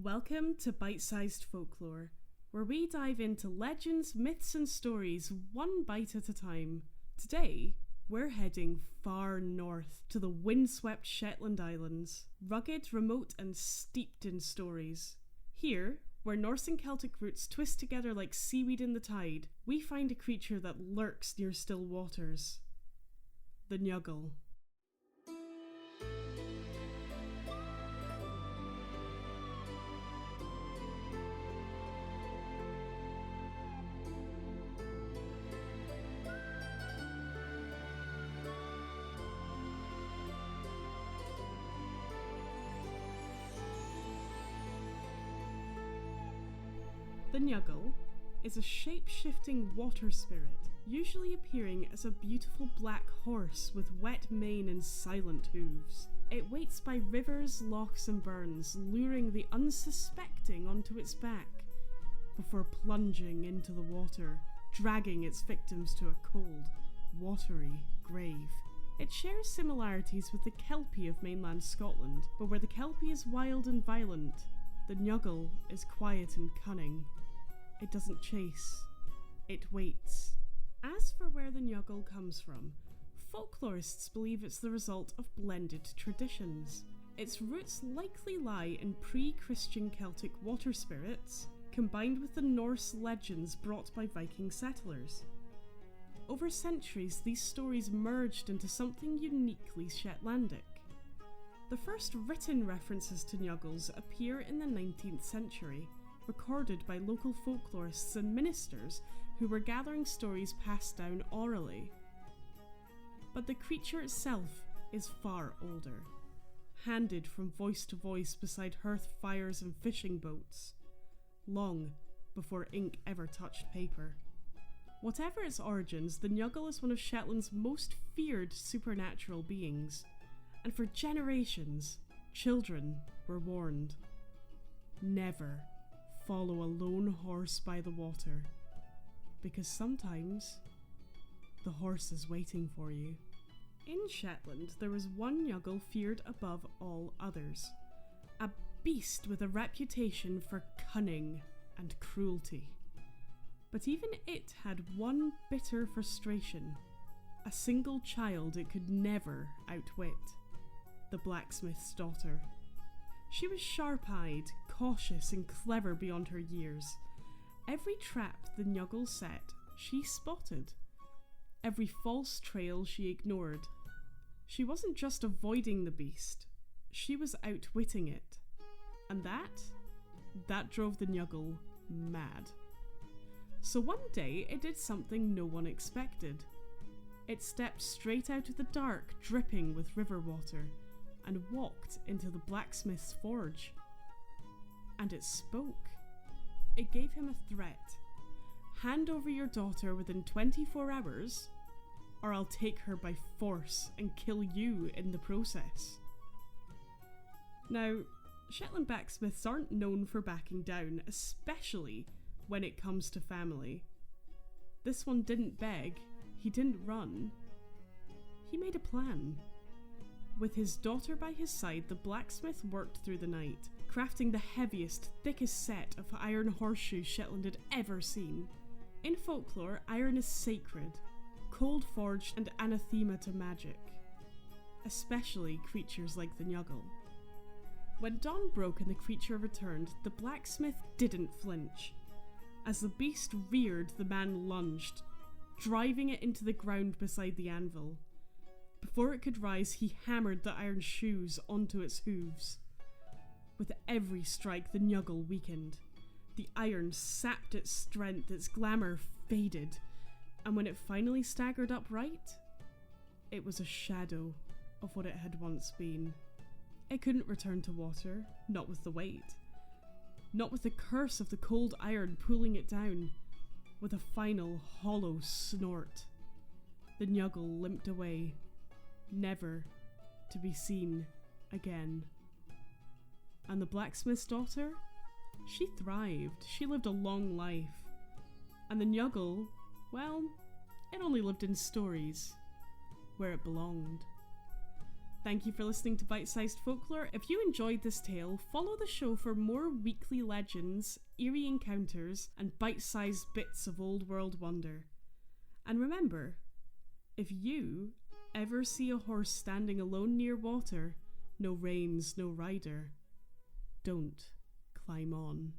Welcome to Bite-Sized Folklore, where we dive into legends, myths and stories one bite at a time. Today, we're heading far north to the windswept Shetland Islands, rugged, remote and steeped in stories. Here, where Norse and Celtic roots twist together like seaweed in the tide, we find a creature that lurks near still waters. The Njuggle. The Njuggle is a shape-shifting water spirit, usually appearing as a beautiful black horse with wet mane and silent hooves. It waits by rivers, lochs and burns, luring the unsuspecting onto its back, before plunging into the water, dragging its victims to a cold, watery grave. It shares similarities with the Kelpie of mainland Scotland, but where the Kelpie is wild and violent, the Njuggle is quiet and cunning. It doesn't chase, it waits. As for where the Njuggle comes from, folklorists believe it's the result of blended traditions. Its roots likely lie in pre-Christian Celtic water spirits, combined with the Norse legends brought by Viking settlers. Over centuries, these stories merged into something uniquely Shetlandic. The first written references to Njuggles appear in the 19th century, recorded by local folklorists and ministers who were gathering stories passed down orally. But the creature itself is far older, handed from voice to voice beside hearth fires and fishing boats, long before ink ever touched paper. Whatever its origins, the Njuggle is one of Shetland's most feared supernatural beings, and for generations, children were warned. Never follow a lone horse by the water, because sometimes the horse is waiting for you. In Shetland, there was one Njuggle feared above all others, a beast with a reputation for cunning and cruelty. But even it had one bitter frustration, a single child it could never outwit, the blacksmith's daughter. She was sharp-eyed, cautious and clever beyond her years. Every trap the Njuggle set, she spotted. Every false trail she ignored. She wasn't just avoiding the beast, she was outwitting it. And that drove the Njuggle mad. So one day it did something no one expected. It stepped straight out of the dark, dripping with river water, and walked into the blacksmith's forge. And it spoke. It gave him a threat. Hand over your daughter within 24 hours, or I'll take her by force and kill you in the process. Now, Shetland blacksmiths aren't known for backing down, especially when it comes to family. This one didn't beg, he didn't run. He made a plan. With his daughter by his side, the blacksmith worked through the night, crafting the heaviest, thickest set of iron horseshoes Shetland had ever seen. In folklore, iron is sacred, cold-forged and anathema to magic, especially creatures like the Njuggle. When dawn broke and the creature returned, the blacksmith didn't flinch. As the beast reared, the man lunged, driving it into the ground beside the anvil. Before it could rise, he hammered the iron shoes onto its hooves. With every strike, the Njuggle weakened. The iron sapped its strength, its glamour faded, and when it finally staggered upright, it was a shadow of what it had once been. It couldn't return to water, not with the weight. Not with the curse of the cold iron pulling it down. With a final hollow snort, the Njuggle limped away, never to be seen again. And the blacksmith's daughter? She thrived. She lived a long life. And the Njuggle, well, it only lived in stories, where it belonged. Thank you for listening to Bite-Sized Folklore. If you enjoyed this tale, follow the show for more weekly legends, eerie encounters, and bite-sized bits of old world wonder. And remember, if you ever see a horse standing alone near water, no reins, no rider, don't climb on.